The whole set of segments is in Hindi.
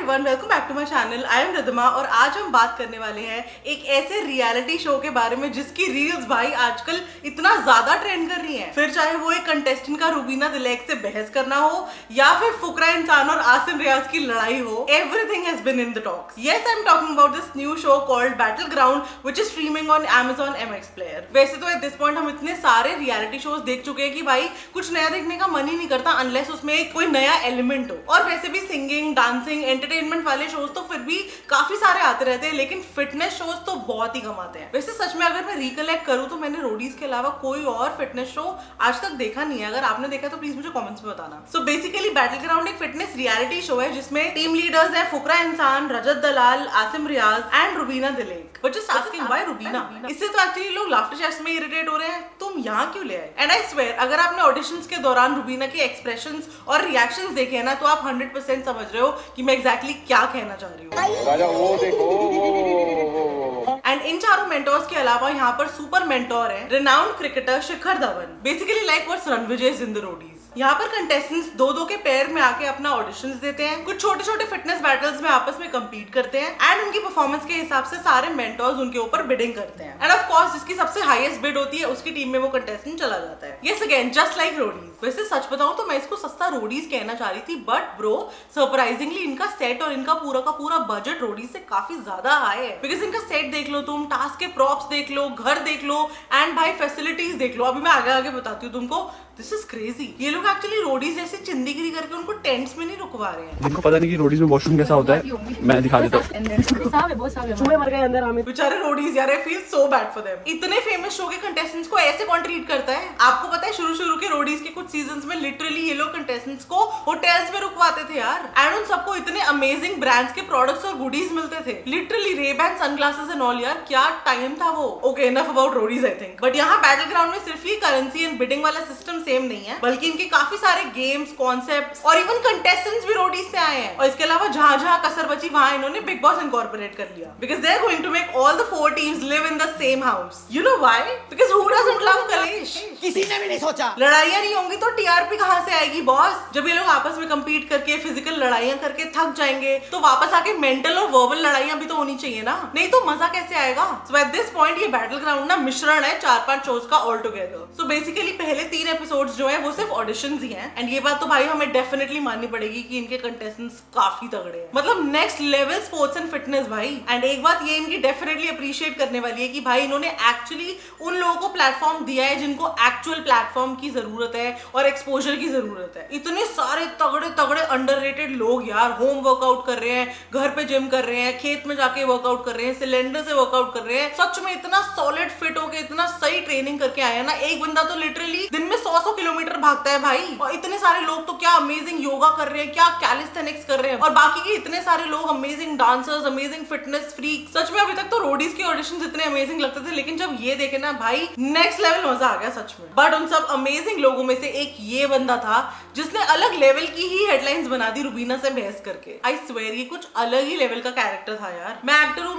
Everyone, welcome back to my channel. I am Riddhima और आज हम बात करने वाले हैं एक ऐसे रियलिटी शो के बारे में जिसकी रील्स भाई आजकल इतना ज्यादा ट्रेंड कर रही हैं। फिर चाहे वो एक कंटेस्टेंट का रुबीना दिलैक से बहस करना हो या फिर फुकरा इंसान और आसिम रियाज की लड़ाई हो, everything has been in the talks. Yes, I am talking about this new show called battle ground which is streaming on Amazon MX player. वैसे तो एट दिस पॉइंट हम इतने सारे रियलिटी शोज देख चुके हैं कि भाई कुछ नया देखने का मन ही नहीं करता अनलेस उसमें कोई नया एलिमेंट हो। और वैसे भी सिंगिंग, डांसिंग, एंटरटेनमेंट वाले शोज तो फिर भी काफी सारे आते रहते हैं, लेकिन फिटनेस शोज तो बहुत ही कम आते हैं। वैसे सच में अगर मैं रिकलेक्ट करूं तो मैंने रोडीज के अलावा कोई और फिटनेस शो आज तक देखा नहीं है। अगर आपने देखा तो प्लीज मुझे कमेंट्स में बताना। सो बेसिकली बैटल ग्राउंड एक फिटनेस रियलिटी शो है जिसमें टीम लीडर्स हैं Fukra Insaan, Rajat Dalal, Asim Riaz and Rubina Dilaik. But just asking why Rubina? इससे तो एक्चुअली लोग लाफ्टर चेस्ट में इरिटेट हो रहे हैं, तुम यहाँ क्यों ले आए? एंड आई स्वेयर अगर आपने ऑडिशंस के दौरान रुबीना के एक्सप्रेशंस और रिएक्शंस देखे हैं ना तो आप 100% समझ रहे हो कि मैं एग्जैक्टली क्या कहना चाह रही हूँ। राजा वो देखो। एंड इन चारों मेंटोर्स के अलावा यहाँ पर सुपर मेंटोर है renowned cricketer Shikhar Dhawan, basically like what's Ranvijay in the Roadies. यहाँ पर कंटेस्टेंट्स दो के पेयर में आके अपना ऑडिशंस देते हैं, कुछ छोटे छोटे फिटनेस बैटल्स में आपस में compete करते हैं एंड उनकी परफॉर्मेंस के हिसाब से सारे मेंटर्स उनके ऊपर बिडिंग करते हैं। एंड ऑफ कोर्स जिसकी सबसे हाईएस्ट बिड होती है उसकी टीम में वो कंटेस्टेंट चला जाता है। Yes again just like Roadies. वैसे सच बताऊं तो मैं इसको सस्ता रोडीज कहना चाह रही थी, बट ब्रो सरप्राइजिंगली इनका सेट और इनका पूरा का पूरा बजट रोडीज से काफी ज्यादा हाई है। बिकॉज इनका सेट देख लो तुम, टास्क के प्रॉप्स देख लो, घर देख लो एंड भाई फैसिलिटीज देख लो। अभी मैं आगे आगे बताती हूँ तुमको। This is crazy. ये लोग एक्चुअली रोडीज जैसे चिंदीगिरी करके उनको टेंट्स में नहीं रुकवा रहे हैं। जिनको पता नहीं कि रोडीज में वॉशरूम कैसा होता है, मैं दिखा देता हूँ। बेचारे रोडीज यार, I feel so bad for them. इतने फेमस शो के कंटेस्टेंट्स को ऐसे कौन ट्रीट करता है? आपको पता है शुरू के रोडीज के कुछ सीजन्स में लिटरली ये लोग कंटेस्टेंट्स को होटल्स में रुकवाते थे यार। एंड उन सबको इतने अमेजिंग ब्रांड्स के प्रोडक्ट्स और गुडीज मिलते थे, literally Ray-Ban, sunglasses and all. यार क्या टाइम था वो। Okay enough about Roadies I think. But यहाँ बैटल ग्राउंड में सिर्फ ये करेंसी एंड बिडिंग वाला सिस्टम सेम नहीं है, बल्कि इनके काफी सारे गेम्स, कॉन्सेप्ट्स और इवन कंटेस्टेंट्स भी रोडीज से आए हैं। और इसके अलावा जहां जहां कसर बची वहां इन्होंने बिग बॉस इनकॉर्पोरेट कर लिया, because they are going to make all the 4 teams live in the same house. You know why? Because who doesn't love कलेश? किसी ने भी नहीं सोचा। लड़ाइयां नहीं होंगी तो टीआरपी कहां से आएगी बॉस? जब ये लोग आपस में compete करके फिजिकल लड़ाइयां करके थक जाएंगे तो वापस आके मेंटल और वर्बल लड़ाइयां भी तो होनी चाहिए ना, नहीं तो मजा कैसे आएगा? सो एट दिस पॉइंट ये बैटल ग्राउंड ना मिश्रण है 4-5 शोज का ऑल टुगेदर। सो बेसिकली पहले 3 एपिसोड्स जो है वो सिर्फ ऑडिशंस ही हैं। एंड ये बात तो भाई हमें डेफिनेटली माननी पड़ेगी कि इनके कंटेस्टेंट्स काफी तगड़े हैं, मतलब next level sports and fitness भाई। एंड एक बात ये इनकी डेफिनेटली अप्रिशिएट करने वाली है कि भाई इन्होंने एक्चुअली उन लोगों को प्लेटफॉर्म दिया है जिनको एक्चुअल प्लेटफॉर्म की जरूरत है और एक्सपोजर की जरूरत है। इतने सारे तगड़े तगड़े अंडररेटेड लोग यार होम वर्कआउट कर रहे हैं, घर पे जिम कर रहे हैं, खेत में जाके वर्कआउट कर रहे हैं, सिलेंडर से वर्कआउट कर रहे हैं। सच में इतना सॉलिड फिट होके इतना सही ट्रेनिंग करके आए हैं ना। एक बंदा तो लिटरली दिन में 100 किलोमीटर भागता है भाई, और इतने सारे लोग तो क्या अमेजिंग योगा कर रहे हैं, क्या कैलिस्थेनिक्स कर रहे हैं, और बाकी के इतने सारे लोग amazing dancers, amazing fitness freak. सच में अभी तक तो रोडीज के ऑडिशंस इतने अमेजिंग लगते थे, लेकिन जब ये देखे ना भाई नेक्स्ट लेवल मजा आ गया सच में। बट उन सब अमेजिंग लोगों में से एक ये बंदा था जिसने अलग लेवल की ही हेडलाइंस बना दी रुबीना से बहस करके। आई स्वेयर ये कुछ अलग ही लेवल का कैरेक्टर था यार। मैं एक्टर हूँ,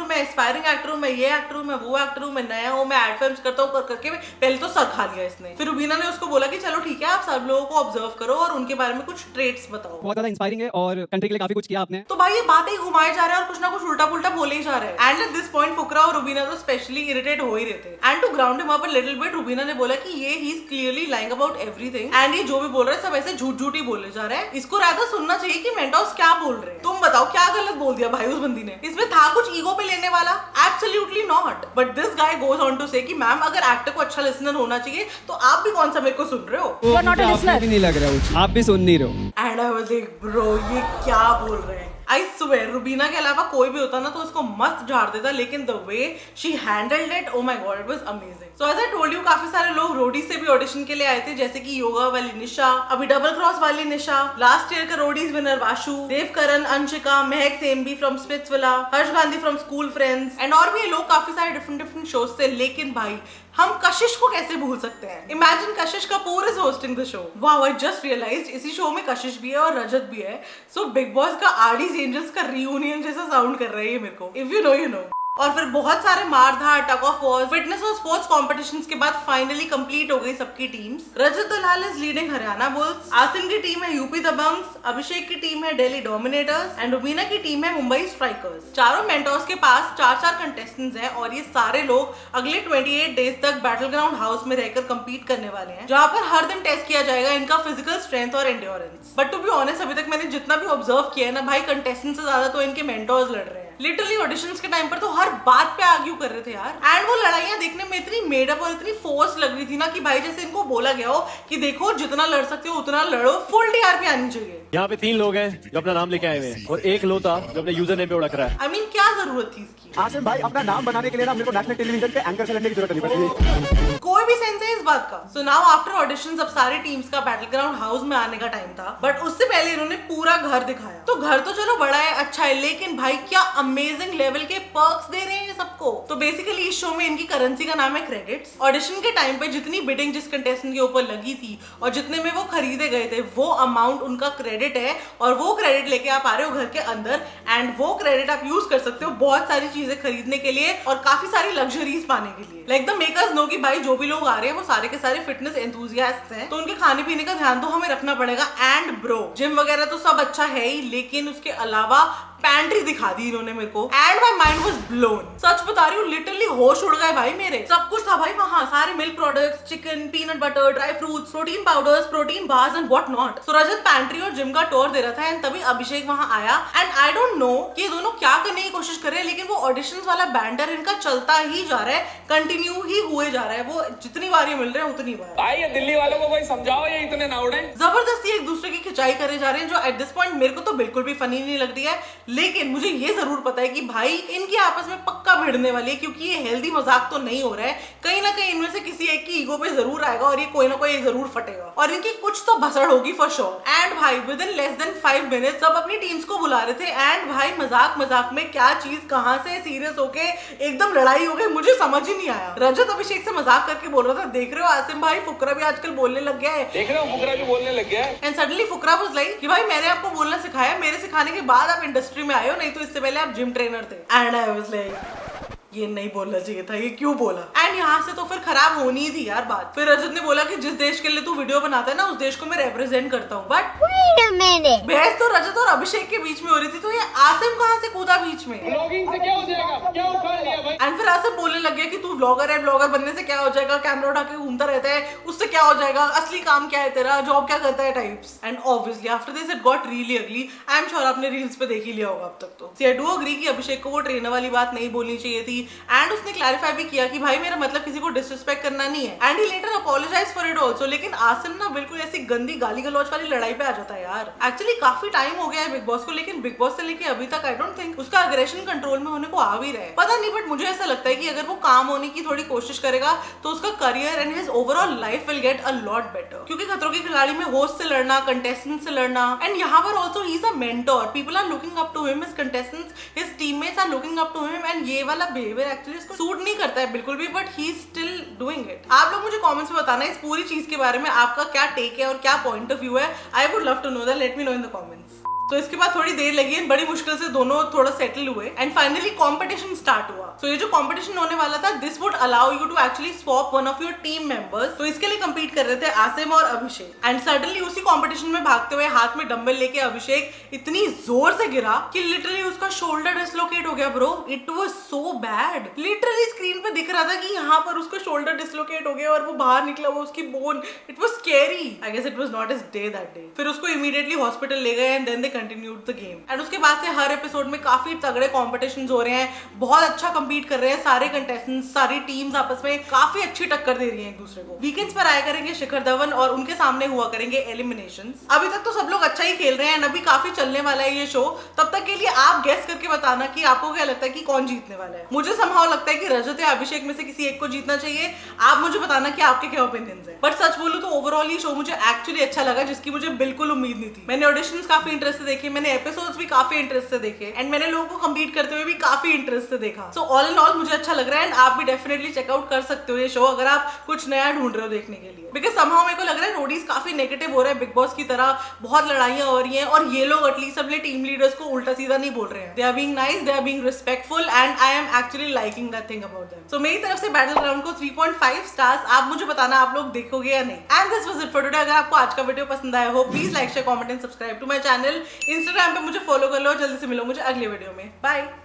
मैं एस्पायरिंग एक्टर हूँ, मैं ये एक्टर हूँ, मैं वो एक्टर हूँ, मैं नया हूँ, मैं एड फिल्म्स करता हूँ कर करके पहले तो सर खा लिया इसने। फिर रुबीना ने उसको बोला कि चलो ठीक है आप सब लोगों को ऑब्जर्व करो और उनके बारे में कुछ ट्रेट्स बताओ। बहुत ज्यादा इंस्पायरिंग है और कंट्री के लिए काफी कुछ किया आपने। तो भाई ये बातें ही घुमाए जा रहे हैं और कुछ ना कुछ उल्टा पुल्टा बोले ही जा रहे हैं। And at this point Fukra और रुबीना तो स्पेशली इरिटेट हो ही रहे थे। And to ground him up a little bit, Rubina ने बोला कि ये he is clearly lying about everything and ये जो भी बोल रहे हैं सब ऐसे झूठ ही बोले जा रहे हैं। इसको रादर सुनना चाहिए कि मेंटोर्स क्या बोल रहे हैं। तुम बताओ क्या गलत बोल दिया भाई उस बंदी ने? इसमें था कुछ ईगो पे लेने वाला? Absolutely not. But this guy goes on to say कि मैम अगर एक्टर को अच्छा लिसनर होना चाहिए तो आप भी कौन सा मेरे को सुन रहे हो? You are not a listener. भी नहीं लग रहा कुछ, आप भी सुन नहीं रहे हो। And I was like bro ये क्या बोल रहे हैं? आई स्वेयर रुबीना के अलावा कोई भी होता ना तो उसको मस्त झाड़ देता, लेकिन the way she handled it, oh my god, it was amazing. So as I told you काफी सारे लोग रोडी से भी ऑडिशन के लिए आए थे, जैसे कि योगा वाली निशा, अभी डबल क्रॉस वाली निशा, लास्ट ईयर का Roadies winner Vashu, Devkaran, Anshika, Mahek Sembi from Splitsvilla, Harsh Gandhi from school friends and और भी लोग काफी सारे डिफरेंट शोज से। लेकिन भाई हम कशिश को कैसे भूल सकते हैं? Imagine Kashish Kapoor is hosting the show. Wow, I just realized इसी शो में कशिश भी है और रजत भी है। सो बिग बॉस का आरडीज एंजल्स का रियूनियन जैसा साउंड कर रहा है ये मेरे को। If you know you know. और फिर बहुत सारे मारधाड़, टग ऑफ वॉर, फिटनेस और स्पोर्ट्स कॉम्पिटिशन्स के बाद फाइनली कंप्लीट हो गई सबकी teams. Rajat Dalal is leading Haryana bulls, Asim की टीम है यूपी दबंग्स, अभिषेक की टीम है दिल्ली डोमिनेटर्स एंड रुबीना की टीम है मुंबई स्ट्राइकर्स। चारों मेंटोर्स के पास 4-4 कंटेस्टेंट्स हैं और ये सारे लोग अगले 28 डेज तक बैटल ग्राउंड हाउस में रहकर कंपीट करने वाले हैं, जहां पर हर दिन टेस्ट किया जाएगा इनका फिजिकल स्ट्रेंथ और endurance. But to be honest, अभी तक मैंने जितना भी ऑब्जर्व किया है ना भाई, कंटेस्टेंट से ज्यादा तो इनके मेंटोर्स लड़ रहे हैं। लिटरली ऑडिशंस के टाइम पर तो हर बात पे आर्ग्यू कर रहे थे यार, एंड वो लड़ाइयां देखने में इतनी मेडअप और इतनी फोर्स लग रही थी ना कि भाई जैसे इनको बोला गया हो कि देखो जितना लड़ सकते हो उतना लड़ो, फुल टीआरपी आनी चाहिए। यहाँ पे 3 लोग हैं जो अपना नाम लेके आए हुए हैं और एक लोता जो अपने यूजर नेम पे उड़क रहा है। I mean, क्या जरूरत थी इसकी? आसिम भाई, अपना नाम बनाने के लिए ना मेरे को नेशनल टेलीविजन पे एंकर से लड़ने की जरूरत नहीं पड़ेगी। कोई भी सेंस है इस बात का? सो नाउ आफ्टर ऑडिशंस अब सारी टीम्स का बैटल ग्राउंड हाउस में आने का टाइम था, बट उससे पहले इन्होंने पूरा घर दिखाया। तो घर तो चलो बड़ा है, अच्छा है, लेकिन भाई क्या अमेजिंग लेवल के पर्क्स दे रहे हैं सबको। तो बेसिकली इस शो में इनकी करेंसी का नाम है क्रेडिट्स। ऑडिशन के टाइम पे जितनी बिडिंग जिस कंटेस्टेंट के ऊपर लगी थी और जितने में वो खरीदे गए थे, वो अमाउंट उनका क्रेडिट है और वो क्रेडिट लेके आप आ रहे हो घर के अंदर, एंड वो क्रेडिट आप यूज कर सकते हो बहुत सारी चीजें खरीदने के लिए और काफी सारी लग्जरीज पाने के लिए। लाइक द मेकर्स नो कि भाई जो भी लोग आ रहे हैं वो सारे के सारे फिटनेस एंथुसियास्ट हैं, तो उनके खाने पीने का ध्यान तो हमें रखना पड़ेगा। एंड ब्रो, जिम वगैरह तो सब अच्छा है ही, लेकिन उसके अलावा पैंट्री दिखा दी इन्होंने मेरे को and my mind was blown. सच बता रही हूँ, लिटरली होश उड़ गए भाई मेरे। सब कुछ था भाई वहाँ, सारे milk products, chicken, peanut butter, dry fruits, protein powders, protein bars and what not. So Rajat pantry और जिम का टूर दे रहा था एंड तभी अभिषेक वहाँ आया एंड आई डोंट नो कि ये दोनों क्या करने की कोशिश कर रहे हैं, लेकिन वो ऑडिशंस वाला बैंडर इनका चलता ही जा रहा है, कंटिन्यू ही हुए जा रहा है। वो जितनी बार ये मिल रहे हैं उतनी बार। भाई ये दिल्ली वालों को कोई समझाओ, ये इतने ना उड़े। जबरदस्ती एक दूसरे की खिंचाई करे जा रहे हैं, जो एट दिस पॉइंट मेरे को तो बिल्कुल भी फनी नहीं लग रही है। लेकिन मुझे ये जरूर पता है कि भाई इनकी आपस में पक्का भिड़ने वाली है, क्योंकि ये हेल्दी मजाक तो नहीं हो रहा है। कहीं ना कहीं इनमें से किसी एक की ईगो पे जरूर आएगा और ये कोई ना कोई जरूर फटेगा और इनकी कुछ तो भसड़ होगी फॉर श्योर। एंड भाई with in less than 5 minutes सब अपनी टीम्स को बुला रहे थे एंड भाई मजाक मजाक में क्या चीज कहां से सीरियस होके एकदम लड़ाई हो गई, मुझे समझ ही नहीं आया। रजत अभिषेक से मजाक करके बोल रहा था, देख रहे हो आसिम भाई, फुकरा भी आजकल बोलने लग गया है, देख रहे हो फुकरा भी बोलने लग गया है। And suddenly Fukra was like कि भाई मैंने आपको बोलना सिखाया, मेरे सिखाने के बाद आप इंडस्ट्री में आए हो, नहीं तो इससे पहले आप जिम ट्रेनर थे। एंड आई वाज लाइक ये नहीं बोलना चाहिए था, ये क्यों बोला। एंड यहाँ से तो फिर खराब होनी ही थी यार बात। फिर रजत ने बोला कि जिस देश के लिए तू वीडियो बनाता है ना, उस देश को मैं रिप्रेजेंट करता हूँ। बट बहस तो रजत और अभिषेक के बीच में हो रही थी, तो ये आसिम कहाँ से कूदा बीच में। ब्लॉगिंग से क्या हो जाएगा, क्या उखाड़ लिया भाई। एंड फिर आसिम बोलने लग गया कि तू व्लॉगर है, व्लॉगर बनने से क्या हो जाएगा, कैमरा उठा के घूमता रहता है, उससे क्या हो जाएगा, असली काम क्या है तेरा, जॉब क्या करता है types. And obviously after this it got really अगली। आई एम श्योर आपने रील्स पे देख ही लिया होगा अब तक तो। आई डू अग्री कि अभिषेक को वो ट्रेनर वाली बात नहीं बोलनी चाहिए थी एंड उसने क्लैरिफाई भी किया कि भाई मेरा मतलब किसी को डिसरिस्पेक्ट करना नहीं है and he later apologize for it also. लेकिन आसिम ना बिल्कुल ऐसी गंदी गाली गलौज वाली लड़ाई पे आ जाता है यार। एक्चुअली काफी टाइम हो गया है बिग बॉस को, लेकिन बिग बॉस से लेके अभी तक आई डोंट थिंक उसका अग्रेशन कंट्रोल में होने को आ भी रहा है, पता नहीं। बट मुझे ऐसा लगता है कि अगर वो काम होने की थोड़ी कोशिश करेगा तो उसका career and his overall life will get a lot better. क्योंकि खतरों की खिलाड़ी में होस्ट से लड़ना, कंटेस्टेंट से लड़ना, एंड यहाँ पर also he is a mentor, people are looking up to him, his contestants, his teammates are looking up to him, and ये वाला बिहेवियर एक्चुअली इसको सूट नहीं करता है बिल्कुल भी, but he is still doing it. आप लोग मुझे कमेंट्स में बताना इस पूरी चीज के बारे में आपका क्या टेक है और क्या पॉइंट ऑफ व्यू है। I would love to know that, let me know in the comments. तो इसके बाद थोड़ी देर लगी एंड बड़ी मुश्किल से दोनों थोड़ा सेटल हुए एंड फाइनली कंपटीशन स्टार्ट हुआ। सो ये जो कंपटीशन होने वाला था, this would allow you to actually swap one of your team members. तो इसके लिए कंपीट कर रहे थे आसिम और अभिषेक एंड सडनली उसी कंपटीशन में भागते हुए हाथ में डंबल लेके अभिषेक इतनी जोर से गिरा कि लिटरली उसका शोल्डर डिसलोकेट हो गया bro. It was so bad, literally screen पे दिख रहा था कि यहाँ पर उसका शोल्डर डिसलोकेट हो गया और वो बाहर निकला हुआ उसकी bone. It was scary. I guess it was not his day that day. फिर उसको इमीडिएटली हॉस्पिटल ले गए and then they continued the game. And उसके बाद से हर एपिसोड में काफी तगड़े कॉम्पिटिशन्स हो रहे हैं, बहुत अच्छा कंपीट कर रहे हैं सारे कंटेस्टेंट्स, सारी टीम्स आपस में काफी अच्छी टक्कर दे रही हैं एक दूसरे को। वीकेंड्स पर आया करेंगे शिखर धवन और उनके सामने हुआ करेंगे एलिमिनेशंस। अभी तक तो सब लोग अच्छा ही खेल रहे हैं, अभी काफी चलने वाला है ये शो। तब तक के लिए आप गेस करके बताना कि आपको क्या लगता है कि कौन जीतने वाला है। मुझे समहाउ लगता है कि रजत या अभिषेक में से किसी एक को जीतना चाहिए। आप मुझे बताना कि आपके क्या ओपिनियंस है। बट सच बोलूं तो ओवरऑल ये शो मुझे एक्चुअली अच्छा लगा, जिसकी मुझे बिल्कुल उम्मीद नहीं थी। मैंने ऑडिशंस काफी इंटरेस्ट से देखे, मैंने एपिसोड्स भी काफी इंटरेस्ट से देखे एंड मैंने लोगों को कम्पीट करते हुए भी काफी इंटरेस्ट से देखा। सो ऑल इन ऑल मुझे अच्छा लग रहा है एंड आप भी डेफिनेटली चेकआउट कर सकते हो ये शो अगर आप कुछ नया ढूंढ रहे हो देखने के लिए। बिकॉज समहाउ मेरे को लग रहा है रोडीज काफी नेगेटिव हो रहा है बिग बॉस की तरह, बहुत लड़ाइयां हो रही हैं और ये लोग एटलीस्ट अपने टीम लीडर्स को उल्टा सीधा नहीं बोल रहे हैं। They are being nice, they are being respectful and I am actually liking that thing about them. So मेरी तरफ से बैटल ग्राउंड को 3.5 स्टार्स। आप मुझे बताना आप लोग देखोगे या नहीं। And this was it for today. अगर आपको आज का वीडियो पसंद आया हो please like share comment and subscribe to my channel. Instagram पे मुझे फॉलो कर लो। जल्दी से मिलो मुझे अगले वीडियो में। बाय।